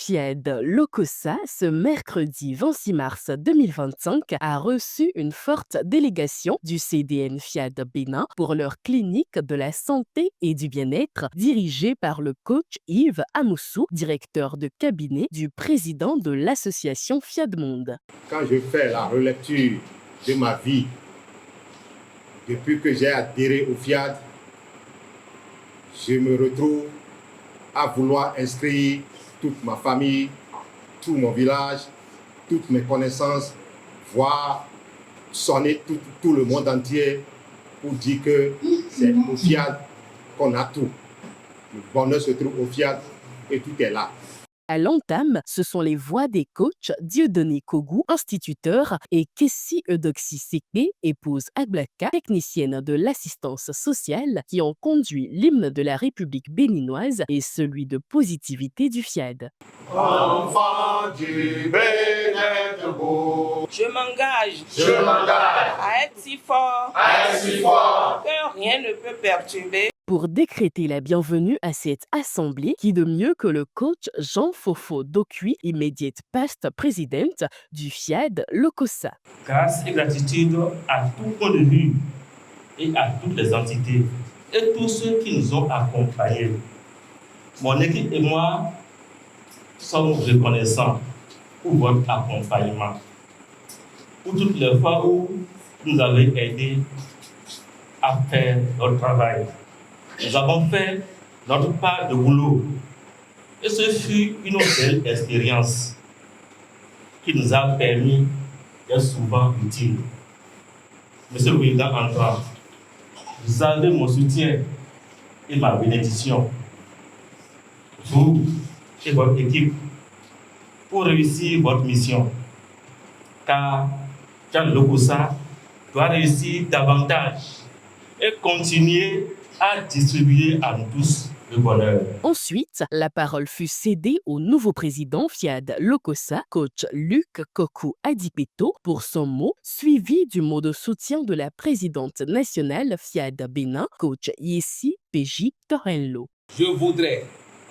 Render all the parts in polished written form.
FIAD Lokossa, ce mercredi 26 mars 2025, a reçu une forte délégation du CDN FIAD Bénin pour leur clinique de la santé et du bien-être dirigée par le coach Yves Amoussou, directeur de cabinet du président de l'association FIAD Monde. Quand je fais la relecture de ma vie, depuis que j'ai adhéré au FIAD, je me retrouve à vouloir inscrire toute ma famille, tout mon village, toutes mes connaissances, voire sonner tout le monde entier pour dire que c'est au FIAD qu'on a tout. Le bonheur se trouve au FIAD et tout est là. À l'entame, ce sont les voix des coachs Dieudonné Kogou, instituteur, et Kessi Eudoxie Seke, épouse Aglaka, technicienne de l'assistance sociale, qui ont conduit l'hymne de la République béninoise et celui de positivité du FIAD. Enfant du Bénin, je m'engage à être si fort que rien ne peut perturber. Pour décréter la bienvenue à cette assemblée, qui de mieux que le coach Jean Fofo Dokui, immediate past president du FIAD Lokossa. Grâce et gratitude à tout point de vue et à toutes les entités et tous ceux qui nous ont accompagnés. Mon équipe et moi sommes reconnaissants pour votre accompagnement, pour toutes les fois où vous nous avez aidés à faire notre travail. Nous avons fait notre part de boulot et ce fut une belle expérience qui nous a permis d'être souvent utiles. Monsieur le Président Antoine, vous avez mon soutien et ma bénédiction, vous et votre équipe, pour réussir votre mission. Car FIAD Lokossa doit réussir davantage et continuer à distribuer à nous tous le bonheur. Ensuite, la parole fut cédée au nouveau président FIAD Lokossa, coach Luc Kokou Adipeto, pour son mot, suivi du mot de soutien de la présidente nationale FIAD Bénin, coach Yessi Péji Torenlo. Je voudrais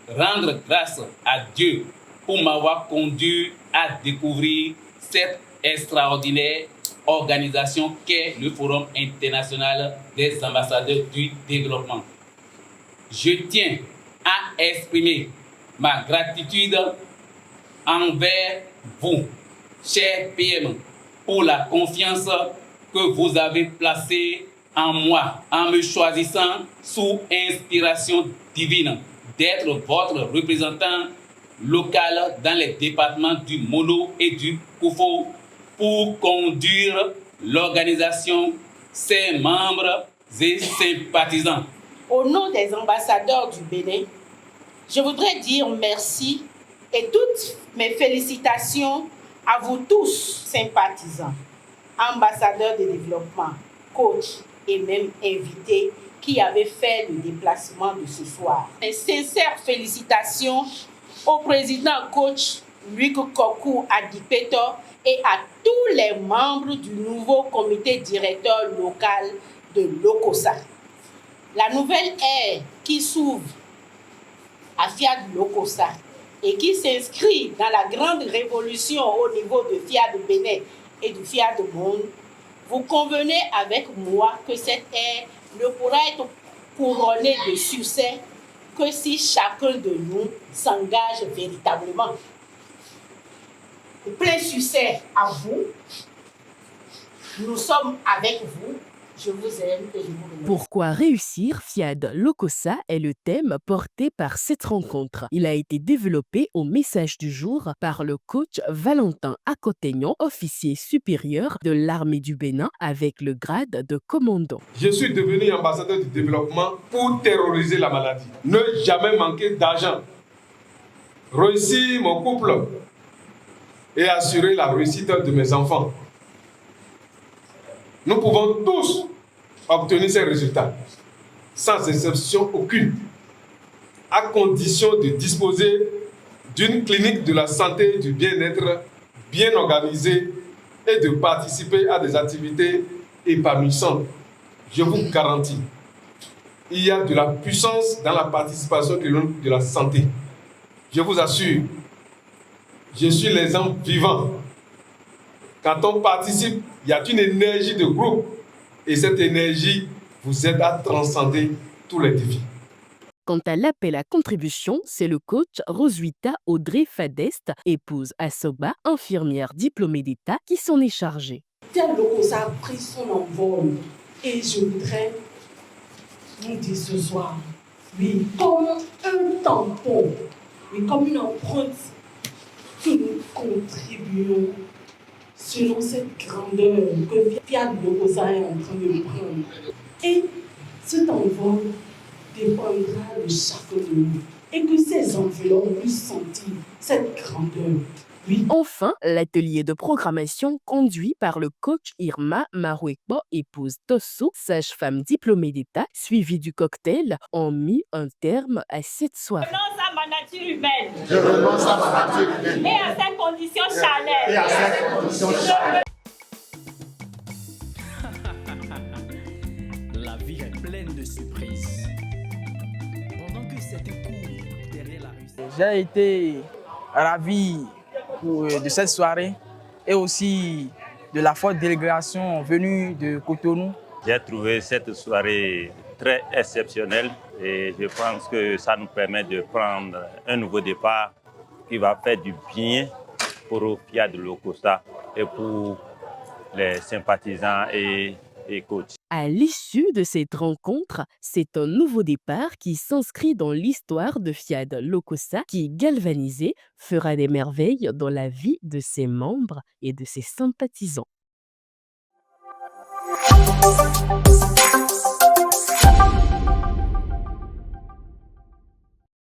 rendre grâce à Dieu pour m'avoir conduit à découvrir cette extraordinaire organisation qu'est le Forum international des ambassadeurs du développement. Je tiens à exprimer ma gratitude envers vous, chers PM, pour la confiance que vous avez placée en moi, en me choisissant sous inspiration divine d'être votre représentant local dans les départements du Mono et du Koufo pour conduire l'organisation, ses membres et sympathisants. Au nom des ambassadeurs du Bénin, je voudrais dire merci et toutes mes félicitations à vous tous sympathisants, ambassadeurs de développement, coachs et même invités qui avaient fait le déplacement de ce soir. Mes sincères félicitations au président coach Luc Kokou Adipeto et à tous les membres du nouveau comité directeur local de Lokossa. La nouvelle ère qui s'ouvre à FIAD Lokossa et qui s'inscrit dans la grande révolution au niveau de FIAD Bénin et du FIAD Monde, vous convenez avec moi que cette ère ne pourra être couronnée de succès que si chacun de nous s'engage véritablement. Plein succès à vous. Nous sommes avec vous. Je vous aime et je vous remercie. Pourquoi réussir FIAD Lokossa est le thème porté par cette rencontre. Il a été développé au message du jour par le coach Valentin Akotegnon, officier supérieur de l'armée du Bénin avec le grade de commandant. Je suis devenu ambassadeur du développement pour terroriser la maladie. Ne jamais manquer d'argent. Réussir mon couple et assurer la réussite de mes enfants. Nous pouvons tous obtenir ces résultats, sans exception aucune, à condition de disposer d'une clinique de la santé et du bien-être bien organisée et de participer à des activités épanouissantes. Je vous garantis, il y a de la puissance dans la participation de la santé. Je vous assure Je suis l'exemple vivant. Quand on participe, il y a une énergie de groupe. Et cette énergie vous aide à transcender tous les défis. Quant à l'appel à contribution, c'est le coach Roswitha Audrey Fadest, épouse à Soba, infirmière diplômée d'État, qui s'en est chargée. Fiat Lokossa a pris son envol et je voudrais vous dire ce soir, oui, comme un tampon, oui, comme une empreinte que nous contribuons selon cette grandeur que Fiat Lokossa est en train de prendre. Et cet envol dépendra de chacun de nous et que ces enveloppes puissent sentir cette grandeur. Oui. Enfin, l'atelier de programmation conduit par le coach Irma Maruekbo, épouse Tosso, sage-femme diplômée d'État, suivi du cocktail, ont mis un terme à cette soirée. Je renonce à ma nature humaine. Je renonce à ma nature humaine. Et à ces conditions charnelles. Et à ces conditions charnelles. La vie est pleine de surprises. Pendant que c'était court derrière la rue. J'ai été ravi de cette soirée et aussi de la forte délégation venue de Cotonou. J'ai trouvé cette soirée très exceptionnelle et je pense que ça nous permet de prendre un nouveau départ qui va faire du bien pour Fiat Lokossa et pour les sympathisants et coachs. À l'issue de cette rencontre, c'est un nouveau départ qui s'inscrit dans l'histoire de Fiat Lokossa qui, galvanisé, fera des merveilles dans la vie de ses membres et de ses sympathisants.